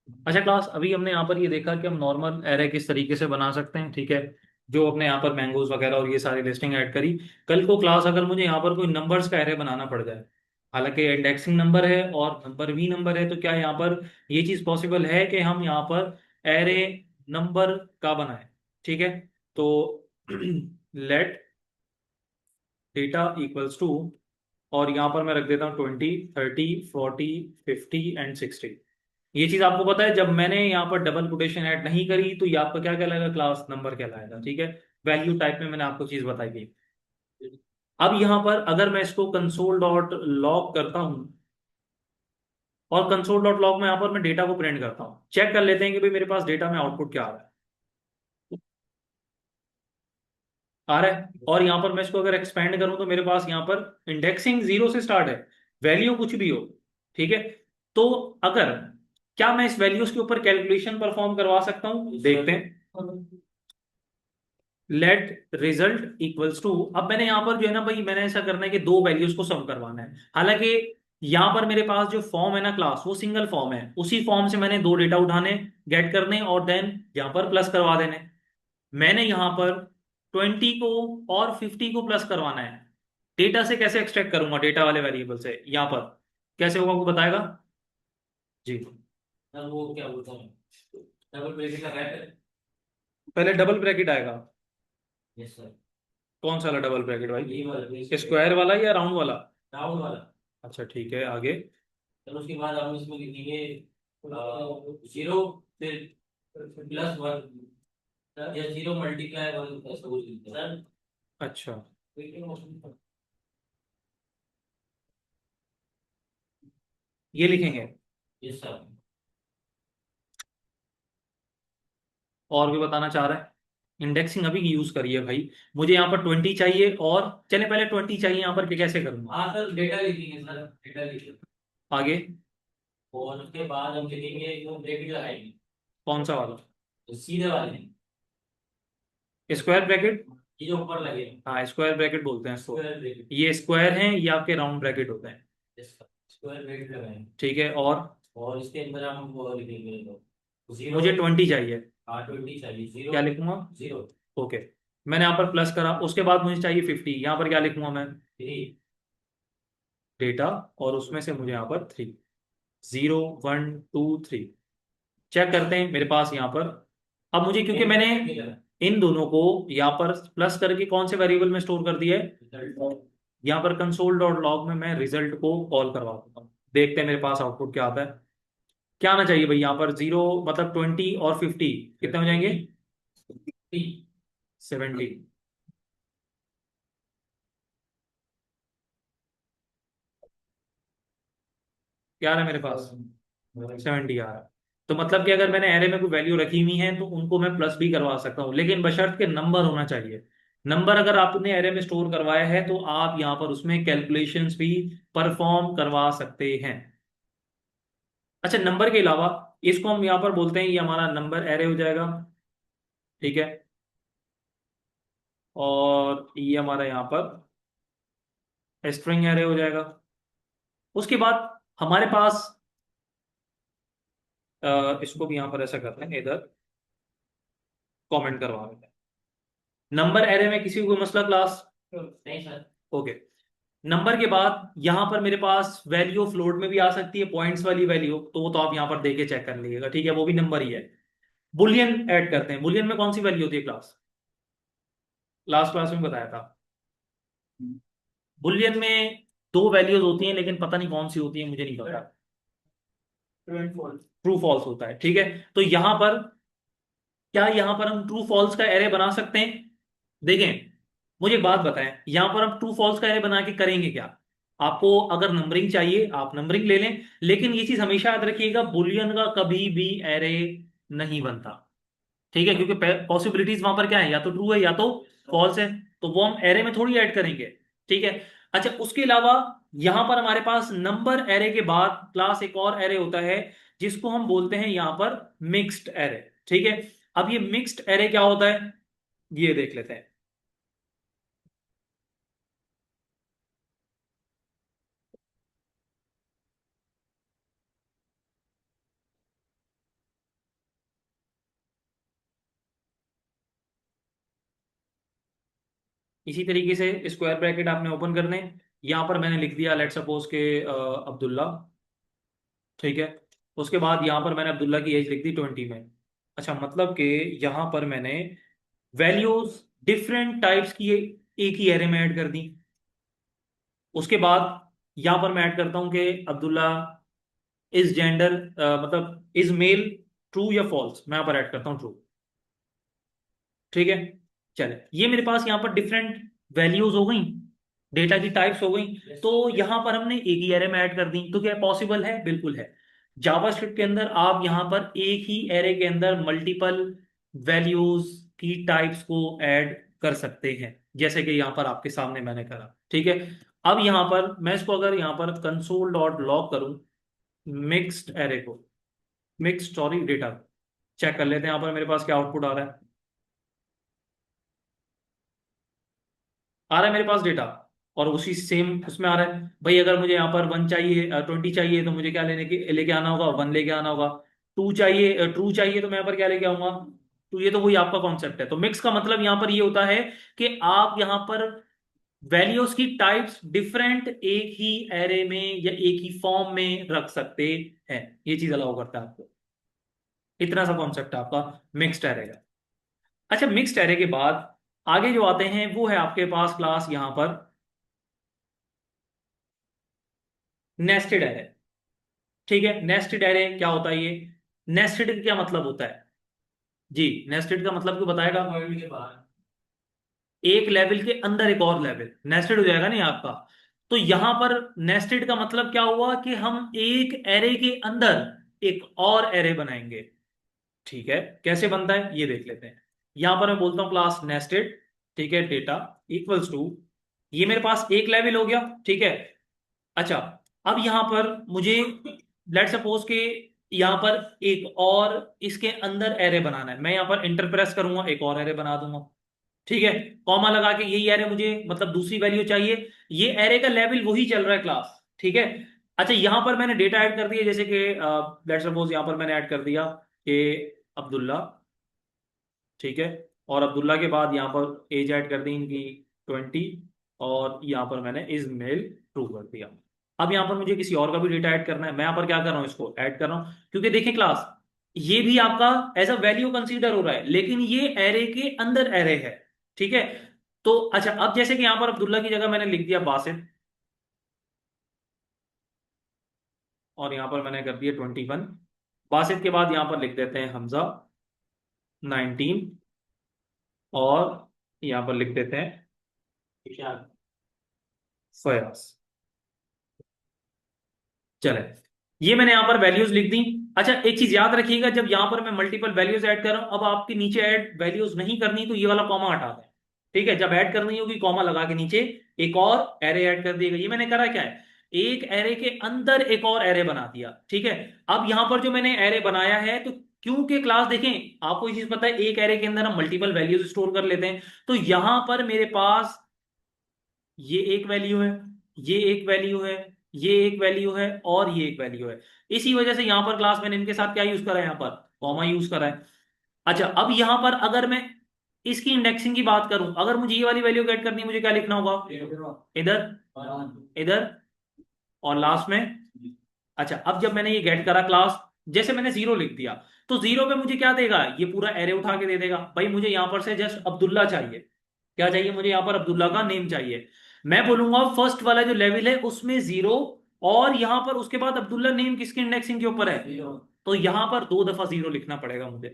अच्छा क्लास, अभी हमने यहाँ पर ये देखा कि हम नॉर्मल एरे किस तरीके से बना सकते हैं, ठीक है। जो अपने यहाँ पर मैंगोज वगैरह और ये सारी लिस्टिंग ऐड करी। कल को क्लास अगर मुझे यहाँ पर कोई नंबर्स का एरे बनाना पड़ जाए, हालांकि इंडेक्सिंग नंबर है और नंबर भी नंबर है, तो क्या यहाँ पर ये चीज़ पॉसिबल है कि हम यहाँ पर एरे नंबर का बनाएं? ठीक है। तो लेट डेटा इक्वल्स टू, और यहाँ पर मैं रख देता हूँ 20, 30, 40, 50 एंड 60। ये चीज आपको पता है, जब मैंने यहाँ पर डबल कोटेशन ऐड नहीं करी तो ये आपका क्या कहलाएगा? क्लास नंबर कहलाएगा, ठीक है। वैल्यू टाइप में मैंने आपको चीज बताई थी। अब यहाँ पर अगर मैं इसको कंसोल डॉट लॉग करता हूँ, और कंसोल डॉट लॉग में यहाँ पर मैं डेटा को प्रिंट करता हूँ, चेक कर लेते हैं कि भाई मेरे पास डेटा में आउटपुट क्या आ रहा है। आ रहा है। और यहाँ पर मैं इसको अगर एक्सपेंड करूँ तो मेरे पास यहाँ पर इंडेक्सिंग 0 से स्टार्ट है, वैल्यू कुछ भी हो, ठीक है। तो अगर, क्या मैं इस वैल्यूज के ऊपर कैलकुलेशन परफॉर्म करवा सकता हूँ? देखते हैं। लेट रिजल्ट इक्वल्स टू, अब मैंने यहाँ पर जो है ना भाई, मैंने ऐसा करना है कि दो वैल्यूज को सम करवाना है। हालांकि यहाँ पर मेरे पास जो फॉर्म है ना क्लास, वो सिंगल फॉर्म है, उसी फॉर्म से मैंने दो डेटा उठाने, गेट करने, और देन यहाँ पर प्लस करवा देने। मैंने यहाँ पर 20 को और 50 को प्लस करवाना है। डेटा से कैसे एक्सट्रैक्ट करूंगा? डेटा वाले वेरिएबल से यहाँ पर कैसे होगा, वो बताएगा जी। सर वो क्या बोलता हूँ, डबल ब्रेकेट का रैप है। पहले डबल ब्रैकेट आएगा। Yes sir. कौन सा वाला डबल ब्रैकेट ये भाई? वाला ब्रेकेट, स्क्वायर वाला या राउंड वाला? राउंड वाला। अच्छा ठीक है, आगे। फिर उसके बाद हम इसमें लिखेंगे जीरो, फिर +1, या जीरो मल्टीप्लाई वन, ऐसा कुछ लिखते हैं सर। अच्छा, ये लिखेंगे। Yes sir. और भी बताना चाह रहा है? इंडेक्सिंग अभी यूज करिए भाई। मुझे यहाँ पर 20 चाहिए, और चले पहले 20 चाहिए यहाँ पर, कैसे करूंगा? हाँ सर, डेटा लिखेंगे सर, डेटा लिखेंगे। आगे। और उसके बाद हम लिखेंगे जो ब्रेकेट लगाएंगे, कौन सा वाला? तो सीधे वाले, स्क्वायर ब्रैकेट? ये जो ऊपर लगे, हाँ, स्क्वायर ब्रैकेट बोलते हैं इसको। Square bracket. ये स्क्वायर है, ये आपके राउंड ब्रैकेट होते हैं। यस सर, स्क्वायर ब्रेकेट लगाएंगे। ठीक है, और और इसके अंदर हम वो लिखेंगे तो जीरो। मुझे 20 चाहिए। हाँ 20 चाहिए, क्या जीरो। लिखूंगा? जीरो। ओके। मैंने यहाँ पर प्लस करा, उसके बाद मुझे चाहिए 50, यहाँ पर क्या लिखूंगा मैं? थ्री। डेटा, और उसमें से मुझे यहाँ पर 3, 0, 1, 2, 3। चेक करते हैं मेरे पास यहाँ पर। अब मुझे, क्योंकि मैंने इन दोनों को यहाँ पर प्लस करके कौन से वेरिएबल में स्टोर कर दिया है, यहाँ पर कंसोल डॉट लॉग में मैं रिजल्ट को कॉल करवा दूंगा। देखते हैं मेरे पास आउटपुट क्या आता है। क्या आना चाहिए भाई? यहाँ पर 0 मतलब 20 और 50 कितने हो जाएंगे? 70। क्या आ रहा है मेरे पास? 70 आ रहा है। तो मतलब कि अगर मैंने एरे में कोई वैल्यू रखी हुई है तो उनको मैं प्लस भी करवा सकता हूँ, लेकिन बशर्त के नंबर होना चाहिए। नंबर अगर आपने एरे में स्टोर करवाया है तो आप यहाँ पर उसमें कैलकुलेशंस भी परफॉर्म करवा सकते हैं। अच्छा, नंबर के अलावा इसको हम यहाँ पर बोलते हैं, ये हमारा नंबर एरे हो जाएगा, ठीक है। और ये हमारा यहाँ पर स्ट्रिंग एरे हो जाएगा। उसके बाद हमारे पास इसको भी यहाँ पर ऐसा करते हैं, इधर कमेंट करवा देते हैं। नंबर एरे में किसी को कोई मसला क्लास? नहीं सर। ओके। नंबर के बाद यहाँ पर मेरे पास वैल्यू फ्लोट में भी आ सकती है, पॉइंट्स वाली वैल्यू, तो वो तो आप यहाँ पर देके चेक कर लीजिएगा, ठीक है, वो भी नंबर ही है। बुलियन ऐड करते हैं। बुलियन में कौन सी वैल्यू होती है क्लास? लास्ट क्लास में बताया था। बुलियन में दो वैल्यूज होती हैं, लेकिन पता नहीं कौन सी होती है, मुझे नहीं पता। ट्रू फॉल्स होता है, ठीक है। तो यहाँ पर, क्या यहाँ पर हम ट्रू फॉल्स का एरे बना सकते हैं? देखें, मुझे एक बात बताएं, यहां पर हम ट्रू फॉल्स का एरे बना के करेंगे क्या? आपको अगर नंबरिंग चाहिए आप नंबरिंग ले लें, लेकिन ये चीज हमेशा याद रखिएगा, बुलियन का कभी भी एरे नहीं बनता, ठीक है, क्योंकि पॉसिबिलिटीज वहां पर क्या है, या तो ट्रू है या तो फॉल्स है। तो वो हम एरे में थोड़ी ऐड करेंगे, ठीक है। अच्छा, उसके अलावा यहां पर हमारे पास नंबर एरे के बाद क्लास एक और एरे होता है, जिसको हम बोलते हैं यहां पर मिक्स्ड एरे, ठीक है। अब ये मिक्स्ड एरे क्या होता है, ये देख लेते हैं। इसी तरीके से स्क्वायर ब्रैकेट आपने ओपन करने, यहाँ पर मैंने लिख दिया लेट सपोज के अब्दुल्ला, ठीक है। उसके बाद यहाँ पर मैंने अब्दुल्ला की एज लिख दी 20 में। अच्छा, मतलब कि यहाँ पर मैंने वैल्यूज डिफरेंट टाइप्स की एक ही एरे में ऐड कर दी। उसके बाद यहाँ पर मैं ऐड करता हूँ कि अब्दुल्ला इज जेंडर, मतलब इज मेल, ट्रू या फॉल्स, मैं यहाँ पर ऐड करता हूँ ट्रू, ठीक है। चले, ये मेरे पास यहाँ पर डिफरेंट वैल्यूज हो गई, डेटा की टाइप्स हो गई। तो यहाँ पर हमने एक ही एरे में ऐड कर दी, तो क्या पॉसिबल है? बिल्कुल है। जावास्क्रिप्ट के अंदर आप यहाँ पर एक ही एरे के अंदर मल्टीपल वैल्यूज की टाइप्स को ऐड कर सकते हैं, जैसे कि यहाँ पर आपके सामने मैंने करा, ठीक है। अब यहाँ पर मैं इसको अगर यहाँ पर कंसोल डॉट लॉग करूँ, मिक्स्ड एरे को, मिक्स सॉरी डेटा, चेक कर लेते हैं यहाँ पर मेरे पास क्या आउटपुट आ रहा है। आ रहा है मेरे पास डेटा, और उसी सेम उसमें आ रहा है। भाई अगर मुझे यहाँ पर 1 चाहिए, 20 चाहिए, तो मुझे क्या लेके आना होगा? 1 लेके आना होगा। 2 चाहिए, ट्रू चाहिए, तो मैं यहाँ पर क्या लेके आऊंगा? तो ये तो वही आपका कॉन्सेप्ट है। तो मिक्स का मतलब यहाँ पर ये होता है कि आप यहाँ पर वैल्यूज की टाइप्स डिफरेंट एक ही एरे में या एक ही फॉर्म में रख सकते हैं, ये चीज अलाउ करता है आपको। इतना सा कॉन्सेप्ट है आपका मिक्स्ड एरे का। अच्छा, मिक्स्ड एरे के बाद आगे जो आते हैं वो है आपके पास क्लास यहां पर नेस्टेड एरे, ठीक है। नेस्टेड एरे क्या होता है ये? नेस्टेड का क्या मतलब होता है? जी, नेस्टेड का मतलब क्यों बताएगा? पॉइंट के बाहर। एक लेवल के अंदर एक और लेवल नेस्टेड हो जाएगा नहीं आपका। तो यहां पर नेस्टेड का मतलब क्या हुआ कि हम एक एरे के अंदर एक और एरे बनाएंगे, ठीक है। कैसे बनता है ये देख लेते हैं। यहां पर मैं बोलता हूं क्लास नेस्टेड, ठीक है, डेटा इक्वल्स टू, ये मेरे पास एक लेवल हो गया, ठीक है। अच्छा, अब यहां पर मुझे लेट सपोज के यहां पर एक और इसके अंदर एरे बनाना है। मैं यहां पर इंटर प्रेस करूंगा, एक और एरे बना दूंगा, ठीक है। कॉमा लगा के यही एरे मुझे मतलब दूसरी वैल्यू चाहिए। ये एरे का लेवल वही चल रहा है क्लास, ठीक है। अच्छा, यहां पर मैंने डेटा ऐड कर दिया, जैसे कि लेट सपोज यहां पर मैंने ऐड कर दिया कि अब्दुल्ला, ठीक है। और अब्दुल्ला के बाद यहाँ पर एज ऐड कर दी इनकी 20, और यहाँ पर मैंने इज मेल ट्रू कर दिया। अब यहाँ पर मुझे किसी और का भी डेटा ऐड करना है, मैं यहाँ पर क्या कर रहा हूँ, इसको ऐड कर रहा हूँ, क्योंकि देखिए क्लास ये भी आपका एज अ वैल्यू कंसीडर हो रहा है, लेकिन ये एरे के अंदर एरे है, ठीक है। तो अच्छा, अब जैसे कि यहाँ पर अब्दुल्ला की जगह मैंने लिख दिया बासित, और यहाँ पर मैंने कर दिया 21। बासित के बाद यहाँ पर लिख देते हैं हमजा 19, और यहाँ पर लिख देते हैं इशाक। फयाज। चले, ये मैंने यहां पर वैल्यूज लिख दी। अच्छा, एक चीज याद रखिएगा, जब यहां पर मैं मल्टीपल वैल्यूज ऐड कर रहा हूं, अब आपके नीचे ऐड वैल्यूज नहीं करनी तो ये वाला कॉमा हटा दें, ठीक है। जब ऐड करनी होगी कॉमा लगा के नीचे एक और एरे ऐड कर दिएगा। ये मैंने करा क्या है, एक एरे के अंदर एक और एरे बना दिया, ठीक है। अब यहां पर जो मैंने एरे बनाया है, तो क्योंकि क्लास देखें, आपको ये चीज पता है एक एरे के अंदर हम मल्टीपल वैल्यूज स्टोर कर लेते हैं, तो यहां पर मेरे पास ये एक वैल्यू है, ये एक वैल्यू है, ये एक वैल्यू है, और ये एक वैल्यू है। इसी वजह से यहां पर क्लास मैंने इनके साथ क्या यूज करा है, यहां पर कॉमा यूज करा है। अच्छा, अब यहां पर अगर मैं इसकी इंडेक्सिंग की बात करूं, अगर मुझे ये वाली वैल्यू गेट करनी है, मुझे क्या लिखना होगा? इधर, इधर, और लास्ट में। अच्छा, अब जब मैंने ये गेट करा क्लास, जैसे मैंने 0 लिख दिया, तो 0 पे मुझे क्या देगा? ये पूरा एरे उठा के दे देगा। भाई मुझे यहां पर से जस्ट अब्दुल्ला चाहिए, क्या चाहिए मुझे? यहां पर अब्दुल्ला का नेम चाहिए। मैं बोलूंगा फर्स्ट वाला जो लेवल है उसमें 0, और यहां पर उसके बाद अब्दुल्ला नेम किसकी इंडेक्सिंग के ऊपर है? तो यहां पर 2 दफा 0 लिखना पड़ेगा मुझे,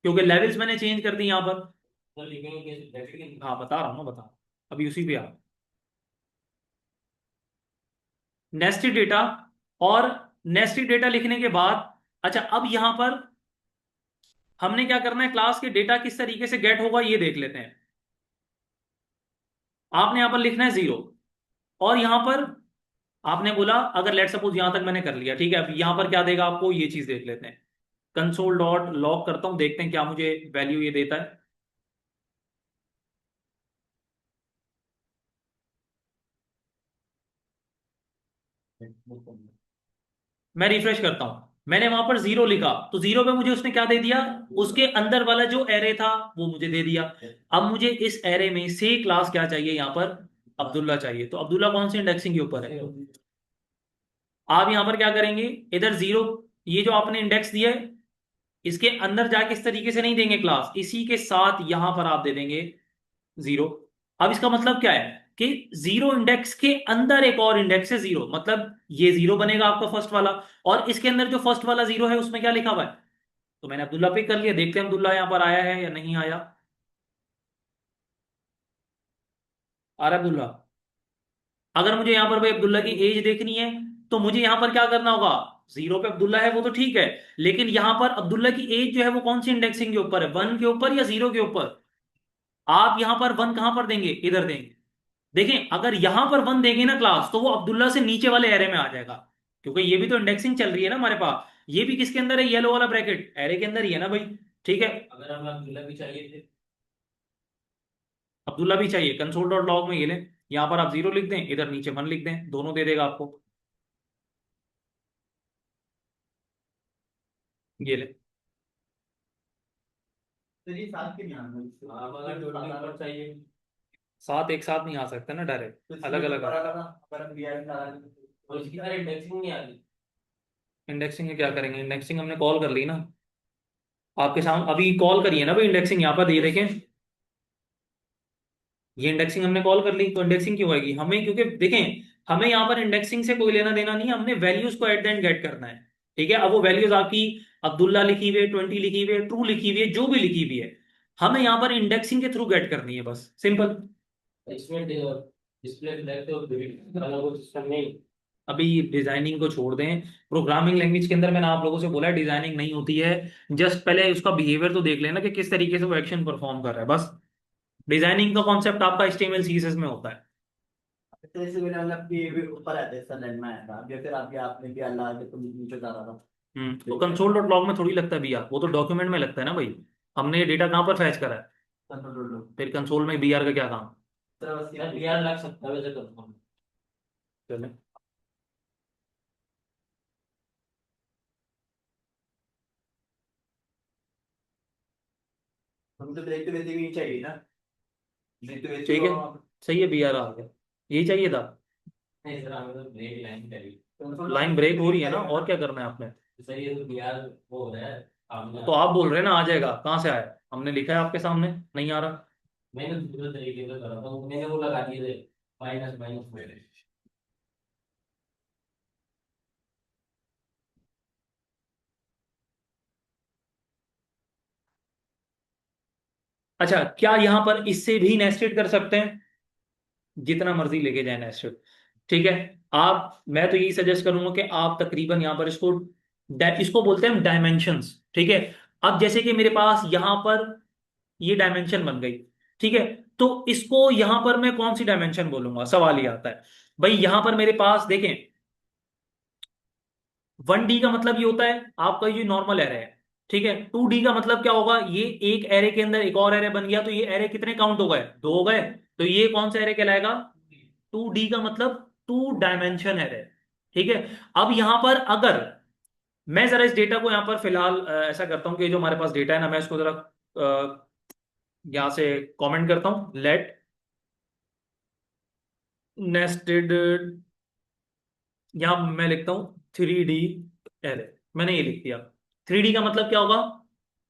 क्योंकि लेवल्स मैंने चेंज कर दी यहां पर। तो लिखेंगे कैसे? डेफिनेटली। हाँ बता रहा हूँ ना, बता, अभी उसी पे आ नेस्टेड डेटा, और नेस्टेड डेटा लिखने के बाद, अच्छा अब यहां पर हमने क्या करना है, क्लास के डेटा किस तरीके से गेट होगा ये देख लेते हैं। आपने यहां पर लिखना है 0, और यहां पर आपने बोला अगर लेट सपोज यहां तक मैंने कर लिया, ठीक है। अब यहां पर क्या देगा आपको, ये चीज देख लेते हैं। कंसोल डॉट लॉग करता हूं, देखते हैं क्या मुझे वैल्यू ये देता है। मैं रिफ्रेश करता हूं, मैंने वहां पर जीरो लिखा, तो जीरो पे मुझे उसने क्या दे दिया, उसके अंदर वाला जो एरे था वो मुझे दे दिया। अब मुझे इस एरे में से क्लास क्या चाहिए, यहाँ पर अब्दुल्ला चाहिए। तो अब्दुल्ला कौन सी इंडेक्सिंग के ऊपर है? आप यहाँ पर क्या करेंगे, इधर जीरो, ये जो आपने इंडेक्स दिया है इसके अंदर जाके इस तरीके से नहीं देंगे क्लास, इसी के साथ यहां पर आप दे देंगे जीरो। अब इसका मतलब क्या है कि जीरो इंडेक्स के अंदर एक और इंडेक्स है जीरो, मतलब ये जीरो बनेगा आपका फर्स्ट वाला, और इसके अंदर जो फर्स्ट वाला जीरो है उसमें क्या लिखा हुआ है। तो मैंने अब्दुल्ला पिक कर लिया, देखते हैं अब्दुल्ला यहां पर आया है या नहीं आया। आ रहा है अब्दुल्ला? अगर मुझे यहां पर भाई अब्दुल्ला की एज देखनी है तो मुझे यहां पर क्या करना होगा, जीरो पे अब्दुल्ला है वो तो ठीक है, लेकिन यहां पर अब्दुल्ला की एज जो है वो कौन सी इंडेक्सिंग के ऊपर है, वन के ऊपर या जीरो के ऊपर। आप यहां पर वन कहां पर देंगे, इधर देंगे। देखें अगर यहां पर वन देंगे ना क्लास, तो वो अब्दुल्ला से नीचे वाले एरे में आ जाएगा, क्योंकि ये भी तो इंडेक्सिंग चल रही है ना हमारे पास। ये भी किसके अंदर है, येलो वाला ब्रैकेट एरे के अंदर ही है ना भाई। ठीक है, अगर हमें अब्दुल्ला भी चाहिए थे। अब्दुल्ला भी चाहिए, कंसोल डॉट लॉग में ये लें, यहां पर आप जीरो लिख दें, इधर नीचे वन लिख दें, दोनों दे देगा आपको। ये ले। तो ये साथ के नहीं आना हाँ मगर टोटल नंबर चाहिए। सात एक साथ नहीं आ सकते ना तो डायरेक्ट, अलग इसमें अलग। ऊपर वाला था, अगर हम BI में डाला और इसकी तरह इंडेक्सिंग नहीं आ रही। इंडेक्सिंग में क्या करेंगे, इंडेक्सिंग हमने कॉल कर ली ना, आपके सामने अभी कॉल करिए ना भाई इंडेक्सिंग, यहाँ पर ये देखें, ये इंडेक्सिंग हमने कॉल कर ली, तो इंडेक्सिंग क्यों आएगी हमें, क्योंकि देखें हमें यहाँ पर इंडेक्सिंग से कोई लेना देना नहीं है, हमने वैल्यूज को एट द एंड गेट करना है। ठीक है, अब वो वैल्यूज आपकी अब्दुल्ला लिखी हुई है, 20 लिखी हुई है, ट्रू लिखी हुई है, जो भी लिखी हुई है, हमें यहाँ पर इंडेक्सिंग के थ्रू गेट करनी है, बस सिंपल। इसमें डिस्प्ले फ्लैग तो अलग हो सिस्टम नहीं। अभी डिजाइनिंग को छोड़ दें, प्रोग्रामिंग लैंग्वेज के अंदर मैंने आप लोगों से बोला है डिजाइनिंग नहीं होती है, जस्ट पहले उसका बिहेवियर तो देख लेना कि किस तरीके से वो एक्शन परफॉर्म कर रहा है बस। डिजाइनिंग का कॉन्सेप्ट आपका HTML CSS में होता है। तो इसे मैंने मतलब कि भी ऊपर आते हैं सर में आया था, अब या फिर आपके आपने भी अल्लाह के तुम नीचे जा रहा था। तो कंसोल डॉट लॉग में थोड़ी लगता है BR, वो तो डॉक्यूमेंट में लगता है ना भाई, हमने ये डेटा कहाँ पर फैच करा है, कंट्रोल लो। फिर कंसोल में BR का क्या काम। तो बस यार ये यार लग सकता है वैसे कंफर्म। चले। हम तो देखते वैसे भी चाहिए ना, देखते वैसे ठीक तो है, सही है, BR आ गया, यही चाहिए था। नहीं सर हमें तो ब्रेक लाइन करी। लाइन ब्रेक हो रही है ना, और क्या करना है आपने। सही है तो यार वो हो रहा है आपने। तो आप बोल रहे हैं ना आ जाएगा, कहाँ से आया, हमने लिखा है आपके सामने नहीं आ रहा। मैंने दूसरे तरीके से करा था, मैंने वो लगा दिए थे माइनस माइनस मेरे। अच्छा, क्या यहाँ पर इससे भी नेस्टेड कर सकते हैं, जितना मर्जी लेके जाए नेस्टेड। ठीक है, आप, मैं तो यही सजेस्ट करूंगा कि आप तकरीबन यहाँ पर इसको इसको बोलते हैं डायमेंशंस। ठीक है, अब जैसे कि मेरे पास यहाँ पर ये डायमेंशन बन गई, ठीक है, तो इसको यहां पर मैं कौन सी डायमेंशन बोलूंगा, सवाल ये आता है। भाई यहां पर मेरे पास देखें, 1D का मतलब ये होता है आपका ये नॉर्मल एरे है। ठीक है, 2D का मतलब क्या होगा, ये एक एरे के अंदर एक और एरे बन गया, तो ये एरे कितने काउंट हो गए, दो हो गए, तो ये कौन सा एरे कहलाएगा, 2D का मतलब 2 डायमेंशन एरे। ठीक है, अब यहां पर अगर मैं जरा इस डेटा को यहां पर फिलहाल ऐसा करता हूं कि जो हमारे पास डेटा है ना, मैं इसको जरा यहां से कमेंट करता हूं, लेट नेस्टेड, यहां मैं लिखता हूं 3D एरे, मैंने ये लिख दिया। 3D का मतलब क्या होगा,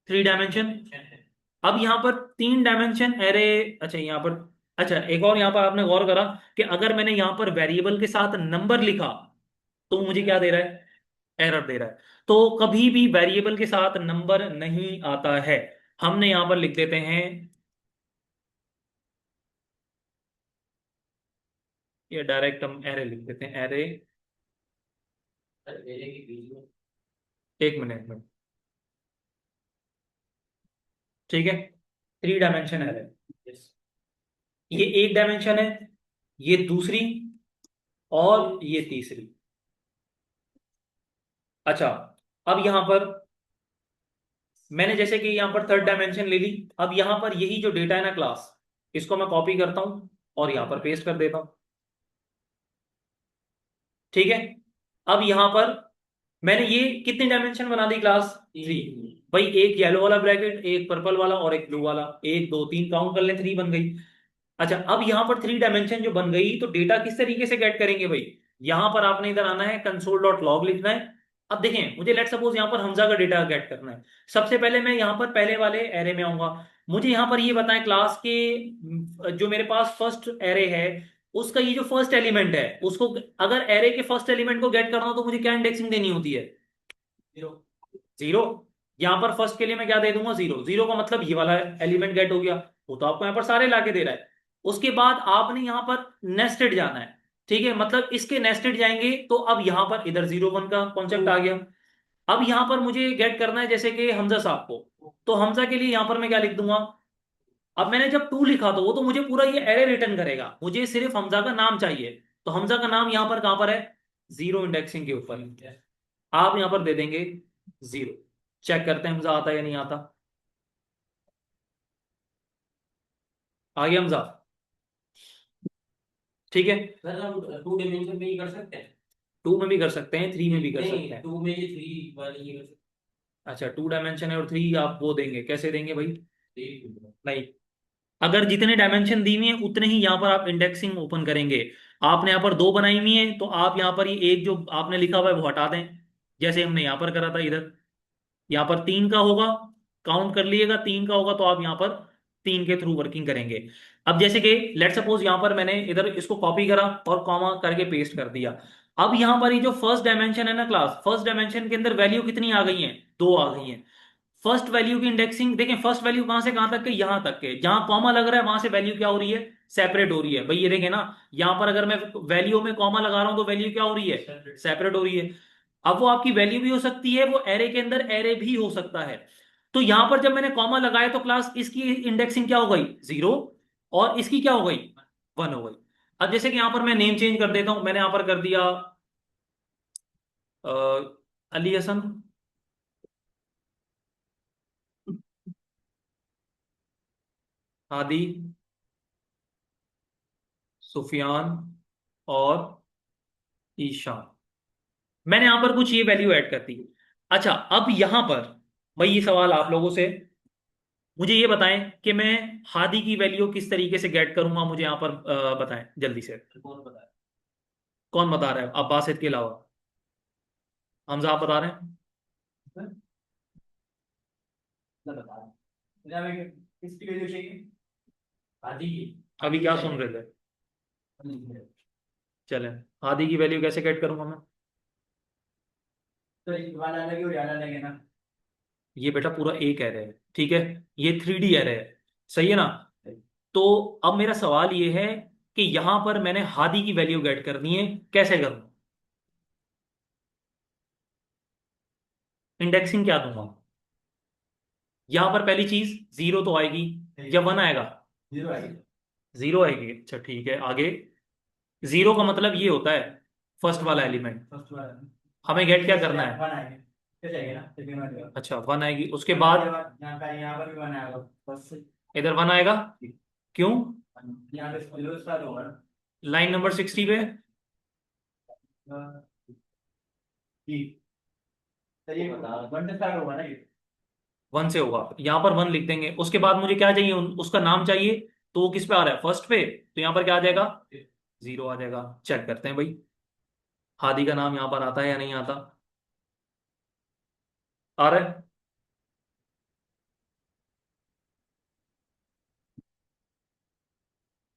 3 डायमेंशन। अब यहां पर 3 डायमेंशन एरे, अच्छा यहां पर, अच्छा एक और यहां पर आपने गौर करा कि अगर मैंने यहां पर वेरिएबल के साथ नंबर लिखा तो मुझे क्या दे रहा है, एरर दे रहा है। तो कभी भी वेरिएबल के साथ नंबर नहीं आता है, हमने यहां पर लिख देते हैं, ये डायरेक्ट हम एरे लिख देते हैं, एरे। सर मेरे के बीच में। एक मिनट में, ठीक है, 3 डायमेंशन एरे, यस। ये एक डायमेंशन है, ये दूसरी, और ये तीसरी। अच्छा, अब यहां पर मैंने जैसे कि यहां पर 3rd डायमेंशन ले ली, अब यहां पर यही जो डेटा है ना क्लास, इसको मैं कॉपी करता हूं और यहां पर पेस्ट कर देता हूं। ठीक है, अब यहां पर मैंने ये कितनी डायमेंशन बना दी क्लास? 3। तीन। भाई एक येलो वाला ब्रैकेट, एक पर्पल वाला और एक ब्लू वाला, एक दो तीन काउंट कर ले, 3 बन गई। अच्छा, अब यहां पर 3 डायमेंशन जो बन गई, तो डेटा किस तरीके से गेट करेंगे भाई? यहां पर आपने इधर आना है, कंसोल डॉट लॉग लिखना है। अब देखें, मुझे लेट सपोज यहां पर हमजा का डेटा गेट करना है। सबसे पहले मैं यहां पर पहले वाले एरे में आऊंगा। मुझे यहां पर ये बताएं, क्लास के जो मेरे पास फर्स्ट एरे है, उसका ये जो फर्स्ट एलिमेंट है, उसको अगर एरे के फर्स्ट एलिमेंट को गेट करना हो तो मुझे क्या इंडेक्सिंग देनी होती है? जीरो। 0। यहां पर फर्स्ट के लिए मैं क्या दे दूंगा? 0। 0 का मतलब ये वाला एलिमेंट गेट हो गया। वो तो आपको यहां पर सारे लाके दे रहा है। उसके बाद आपने यहां पर नेस्टेड जाना है। ठीक है, मतलब इसके नेस्टेड जाएंगे तो अब यहां पर इधर 0 1 का कॉन्सेप्ट आ गया। अब यहां पर मुझे गेट करना है जैसे कि हमजा साहब को, तो हमजा के लिए यहां पर मैं क्या लिख दूंगा? अब मैंने जब 2 लिखा तो वो तो मुझे पूरा ये एरे रिटर्न करेगा, मुझे सिर्फ हमजा का नाम चाहिए। तो हमजा का नाम यहां पर कहां पर है? 0 इंडेक्सिंग के ऊपर। आप यहां पर दे देंगे 0। चेक करते हैं हमजा आता है या नहीं आता। आ गया हमजा? ठीक है। सर हम 2 डायमेंशन में ही कर सकते हैं। 2 में भी कर सकते हैं, 3 में भी कर सकते नहीं, हैं। 2 में ये 3 वाले ये कर सकते अच्छा, 2 डायमेंशन है और 3 आप वो देंगे, कैसे देंगे भाई? हैं। नहीं, अगर जितने डायमेंशन दी हुई है उतने ही यहाँ पर आप इंडेक्सिंग ओपन करेंगे। आपने यहाँ पर 2 बनाई हुई है, तो आप यहाँ पर ये एक जो आपने लिखा हुआ है वो हटा दें, जैसे हमने यहाँ पर करा था इधर। यहाँ पर 3 का होगा, काउंट कर लीजिएगा, 3 का होगा तो आप यहाँ पर 3 के थ्रू वर्किंग करेंगे। अब जैसे कि लेट सपोज यहाँ पर मैंने इधर इसको कॉपी करा और कॉमा करके पेस्ट कर दिया। अब यहाँ पर ये जो फर्स्ट डायमेंशन है ना क्लास, फर्स्ट डायमेंशन के अंदर वैल्यू कितनी आ गई है? 2 आ गई है। फर्स्ट वैल्यू की इंडेक्सिंग देखें, फर्स्ट वैल्यू कहां से कहां तक के? यहां तक के, जहां कॉमा लग रहा है वहां से वैल्यू क्या हो रही है? सेपरेट हो रही है भाई, ये देखें ना। यहां पर अगर मैं वैल्यू में कॉमा लगा रहा हूं तो वैल्यू क्या हो रही है? Separate। सेपरेट हो रही है। अब वो आपकी वैल्यू भी हो सकती है, वो एरे के अंदर एरे भी हो सकता है। तो यहां पर जब मैंने कॉमा लगाया तो क्लास इसकी इंडेक्सिंग क्या हो गई? 0। और इसकी क्या हो गई? 1 हो गई। अब जैसे कि यहां पर मैं नेम चेंज कर देता हूं, मैंने यहां पर कर दिया अ, अली हसन, हादी, सुफियान और ईशान। मैंने यहां पर कुछ ये वैल्यू ऐड कर दी। अच्छा, अब यहां पर मैं ये सवाल आप लोगों से, मुझे ये बताएं कि मैं हादी की वैल्यू किस तरीके से गेट करूंगा, मुझे यहां पर बताएं जल्दी से। कौन पता है? कौन बता रहा है अब बासित के अलावा? हमजा आप बता रहे हैं? मैं बता रहा हूँ। मुझे हमें किसकी वैल्यू चाहिए? आदि की। अभी क्या सुन रहे थे? चलें, हादी की वैल्यू कैसे गेट करूंगा मैं? तो एक वाला अलग है और वाला अलग है ना। ये बेटा पूरा एक एरे है, ठीक है। ये 3D एरे है, सही है ना? तो अब मेरा सवाल ये है कि यहां पर मैंने हादी की वैल्यू गेट करनी है, कैसे करूं? इंडेक्सिंग क्या दूंगा? यहां पर पहली चीज 0 तो आएगी या 1 आएगा? जीरो आएगी। 0 आएगी, अच्छा ठीक है, आगे? 0 का मतलब ये होता है फर्स्ट वाला एलिमेंट। फर्स्ट वाला हमें गेट क्या करना है? वन आएगी। क्या चाहिए ना सेकंड वाला। अच्छा, 1 आएगी, उसके बाद यहाँ पर भी वन आएगा बस। इधर 1 आएगा। क्यों? यहाँ पे जीरो स्टार्ट होगा ना। लाइन नंबर 60 पे ठीक। तो ये बता वन से स्टार्ट होगा ना ये। 1 से होगा, यहां पर 1 लिख देंगे। उसके बाद मुझे क्या चाहिए? उसका नाम चाहिए। तो वो किस पे आ रहा है? फर्स्ट पे, तो यहां पर क्या आ जाएगा? 0 आ जाएगा। चेक करते हैं भाई, हादी का नाम यहां पर आता है या नहीं आता? आ रहा है?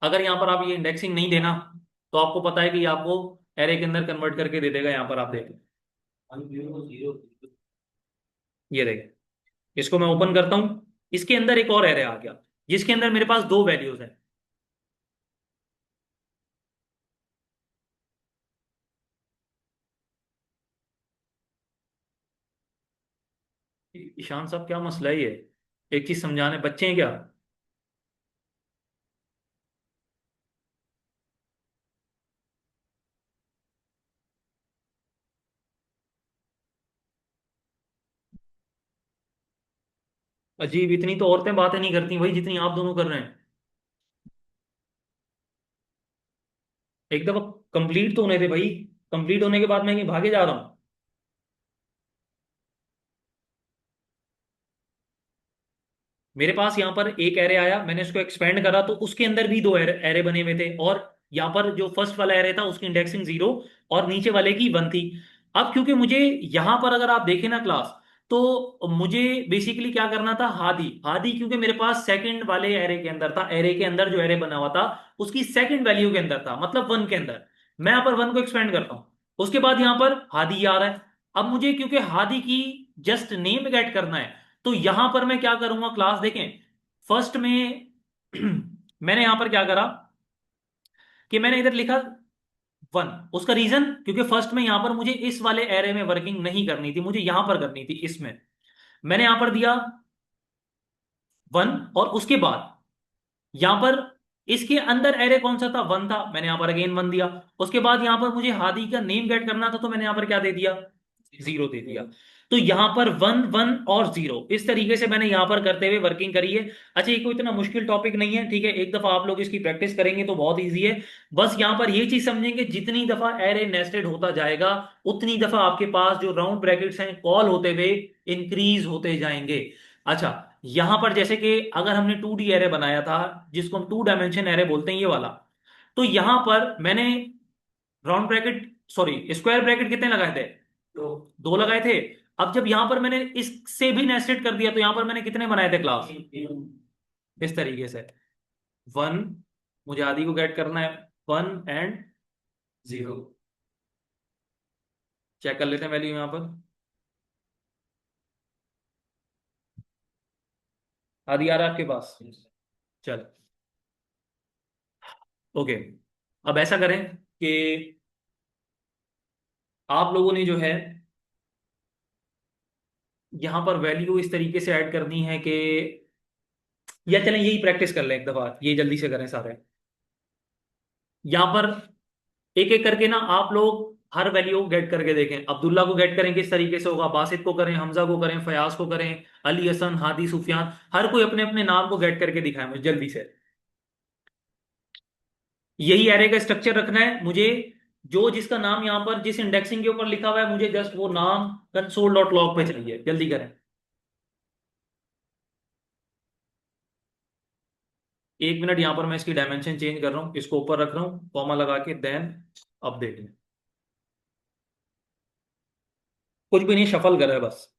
अगर यहां पर आप ये इंडेक्सिंग नहीं देना, तो आपको पता है कि ये आपको एरे के अंदर कन्वर्ट करके दे देगा। यहां पर आप देखें, हम जीरो जीरो। ये देखें, इसको मैं ओपन करता हूं। इसके अंदर एक और एरे आ गया, जिसके अंदर मेरे पास 2 वैल्यूज हैं। ईशान साहब, क्या मसला है ये? एक चीज समझाने, बच्चे हैं क्या? अजीब, इतनी तो औरतें बातें नहीं करती भाई जितनी आप दोनों कर रहे हैं। एक दफा कंप्लीट तो होने दे भाई, कंप्लीट होने के बाद मैं कहीं भागे जा रहा हूँ? मेरे पास यहाँ पर एक एरे आया, मैंने इसको एक्सपेंड करा तो उसके अंदर भी दो एरे बने हुए थे, और यहाँ पर जो फर्स्ट वाला एरे था उसकी इंडेक्सिंग 0 और नीचे वाले की 1 थी। अब क्योंकि मुझे यहाँ पर अगर आप देखें ना क्लास, तो मुझे बेसिकली क्या करना था, हादी हादी, क्योंकि मेरे पास सेकंड वाले एरे के अंदर था, एरे के अंदर जो एरे बना हुआ था उसकी सेकंड वैल्यू के अंदर था, मतलब 1 के अंदर। मैं यहाँ पर 1 को एक्सपेंड करता हूँ, उसके बाद यहाँ पर हादी आ रहा है। अब मुझे क्योंकि हादी की जस्ट नेम गेट करना है, तो यहां पर मैं क्या करूंगा क्लास, देखें फर्स्ट में मैंने यहां पर क्या करा कि मैंने इधर लिखा 1। उसका रीजन, क्योंकि फर्स्ट में यहां पर मुझे इस वाले एरे में वर्किंग नहीं करनी थी, मुझे यहां पर करनी थी इसमें। मैंने यहां पर दिया 1, और उसके बाद यहां पर इसके अंदर एरे कौन सा था, 1 था, मैंने यहां पर अगेन 1 दिया। उसके बाद यहां पर मुझे हादी का नेम गेट करना था, तो मैंने यहां पर क्या दे दिया, 0 दे दिया। तो यहां पर 1 1 और 0, इस तरीके से मैंने यहां पर करते हुए वर्किंग करी है। अच्छा, ये कोई इतना मुश्किल टॉपिक नहीं है, ठीक है, एक दफा आप लोग इसकी प्रैक्टिस करेंगे तो बहुत ईजी है। बस यहां पर ये चीज समझेंगे, जितनी दफा एरे नेस्टेड होता जाएगा उतनी दफा आपके पास जो राउंड ब्रैकेट्स हैं कॉल होते हुए इंक्रीज होते जाएंगे। अच्छा, यहां पर जैसे कि अगर हमने 2D एरे बनाया था, जिसको हम 2 डायमेंशन एरे बोलते हैं, ये वाला, तो यहां पर मैंने round bracket, sorry square bracket कितने लगाए थे, तो 2 लगाए थे। अब जब यहां पर मैंने इससे भी नेस्टेड कर दिया, तो यहां पर मैंने कितने बनाए थे क्लास, इस तरीके से 1, मुझे आदि को गेट करना है, 1 एंड 0। चेक कर लेते हैं वैल्यू यहां पर, आदि आ रहा है आपके पास, चल ओके। अब ऐसा करें कि आप लोगों ने जो है यहां पर वैल्यू इस तरीके से ऐड करनी है कि, या चलें यही प्रैक्टिस कर लें एक दफा, ये जल्दी से करें सारे। यहां पर एक एक करके ना आप लोग हर वैल्यू को गेट करके देखें। अब्दुल्ला को गेट करें किस तरीके से होगा, बासित को करें, हमजा को करें, फयाज को करें, अली हसन, हादी, सुफियान, हर कोई अपने अपने नाम को गेट करके दिखाए मुझे जल्दी से। यही एरे का स्ट्रक्चर रखना है मुझे, जो जिसका नाम यहां पर जिस इंडेक्सिंग के ऊपर लिखा हुआ है, मुझे जस्ट वो नाम कंसोल डॉट लॉग पे चाहिए, जल्दी करें। एक मिनट, यहां पर मैं इसकी डायमेंशन चेंज कर रहा हूं, इसको ऊपर रख रहा हूं कॉमा लगा के, देन अपडेट। कुछ भी नहीं, शफल कर रहा है बस।